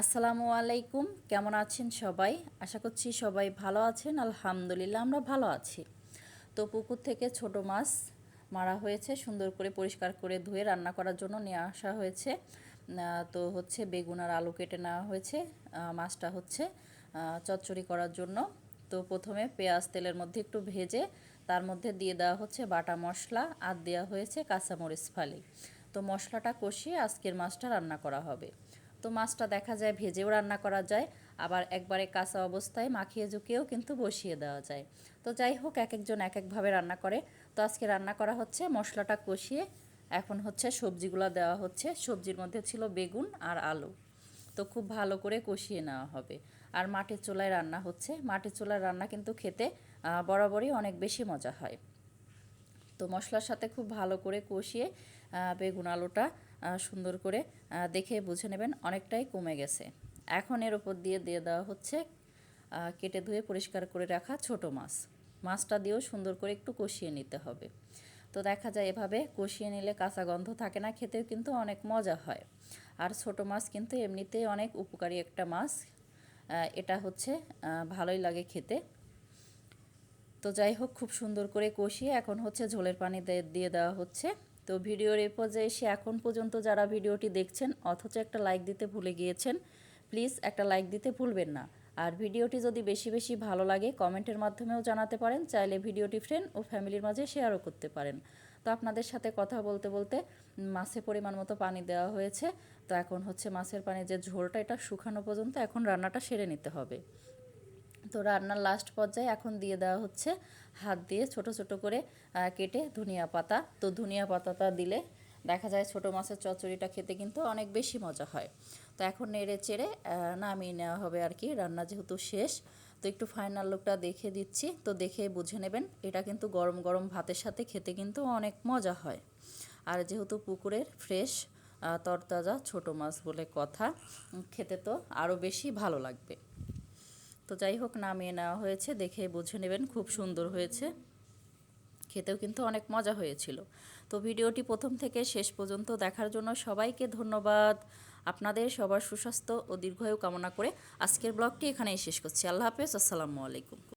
আসসালামু আলাইকুম, কেমন আছেন সবাই? আশা করছি সবাই ভালো আছেন। আলহামদুলিল্লাহ আমরা ভালো আছি। তো পুকুর থেকে ছোট মাছ মারা হয়েছে, সুন্দর করে পরিষ্কার করে ধুয়ে রান্না করার জন্য নিয়ে আসা হয়েছে। তো হচ্ছে বেগুন আর আলু কেটে নেওয়া হয়েছে। মাছটা হচ্ছে চচ্চড়ি করার জন্য। তো প্রথমে পেঁয়াজ তেলের মধ্যে একটু ভেজে তার মধ্যে দিয়ে দেওয়া হচ্ছে বাটা মশলা আর দেওয়া হয়েছে কাঁচামরিচ ফালি। তো মশলাটা কষিয়ে আজকের মাছটা রান্না করা হবে। তো মাছটা দেখা যায় ভেজেও রান্না করা যায়, আবার একবারে কাঁচা অবস্থায় মাখিয়ে ঝুঁকিয়েও কিন্তু বসিয়ে দেওয়া যায়। তো যাই হোক, এক একজন এক একভাবে রান্না করে। তো আজকে রান্না করা হচ্ছে মশলাটা কষিয়ে, এখন হচ্ছে সবজিগুলো দেওয়া হচ্ছে। সবজির মধ্যে ছিল বেগুন আর আলু। তো খুব ভালো করে কষিয়ে নেওয়া হবে। আর মাটির চুলায় রান্না হচ্ছে। মাটির চুলার রান্না কিন্তু খেতে বরাবরই অনেক বেশি মজা হয়। তো মশলার সাথে খুব ভালো করে কষিয়ে বেগুন আলুটা সুন্দর করে দেখে বুঝে নেবেন অনেকটাই কমে গেছে। এখন এর উপর দিয়ে দিয়ে দেওয়া হচ্ছে কেটে ধুয়ে পরিষ্কার করে রাখা ছোট মাছ। মাছটা দিয়েও সুন্দর করে একটু কষিয়ে নিতে হবে। তো দেখা যায় এভাবে কষিয়ে নিলে কাঁচা গন্ধ থাকে না, খেতেও কিন্তু অনেক মজা হয়। আর ছোট মাছ কিন্তু এমনিতেই অনেক উপকারী একটা মাছ। এটা হচ্ছে ভালোই লাগে খেতে। তো যাই হোক, খুব সুন্দর করে কষিয়ে এখন হচ্ছে ঝোলের পানি দিয়ে দেওয়া হচ্ছে। তো ভিডিওর এই পর্যায়ে এসে এখন পর্যন্ত যারা ভিডিওটি দেখছেন অথচ একটা লাইক দিতে ভুলে গিয়েছেন, প্লিজ একটা লাইক দিতে ভুলবেন না। আর ভিডিওটি যদি বেশি বেশি ভালো লাগে কমেন্টের মাধ্যমেও জানাতে পারেন, চাইলে ভিডিওটি ফ্রেন্ড ও ফ্যামিলির মাঝে শেয়ারও করতে পারেন। তো আপনাদের সাথে কথা বলতে বলতে মাছে পরিমাণ মতো পানি দেওয়া হয়েছে। তো এখন হচ্ছে মাছের পানি যে ঝোলটা, এটা শুকানো পর্যন্ত এখন রান্নাটা সেরে নিতে হবে। তো রান্নার লাস্ট পর্যায়ে এখন দিয়ে দেওয়া হচ্ছে হাত দিয়ে ছোট ছোট করে কেটে ধনিয়া পাতা। তো ধনিয়া পাতাটা দিলে দেখা যায় ছোট মাছের চচ্চড়িটা খেতে কিন্তু অনেক বেশি মজা হয়। তো এখন নেড়ে চেড়ে নামিয়ে নেওয়া হবে আর কি, রান্না যেহেতু শেষ। তো একটু ফাইনাল লুকটা দেখে দিচ্ছি, তো দেখে বুঝে নেবেন। এটা কিন্তু গরম গরম ভাতের সাথে খেতে কিন্তু অনেক মজা হয়। আর যেহেতু পুকুরের ফ্রেশ তরতাজা ছোট মাছ বলে কথা, খেতে তো আরও বেশি ভালো লাগবে। তো যাই হোক, নামিয়ে নেওয়া হয়েছে, দেখে বুঝে নেবেন খুব সুন্দর হয়েছে, খেতেও কিন্তু অনেক মজা হয়েছিল। তো ভিডিওটি প্রথম থেকে শেষ পর্যন্ত দেখার জন্য সবাইকে ধন্যবাদ। আপনাদের সবার সুস্বাস্থ্য ও দীর্ঘায়ু কামনা করে আজকের ব্লগটি এখানেই শেষ করছি। আল্লাহ হাফেজ, আসসালামু আলাইকুম।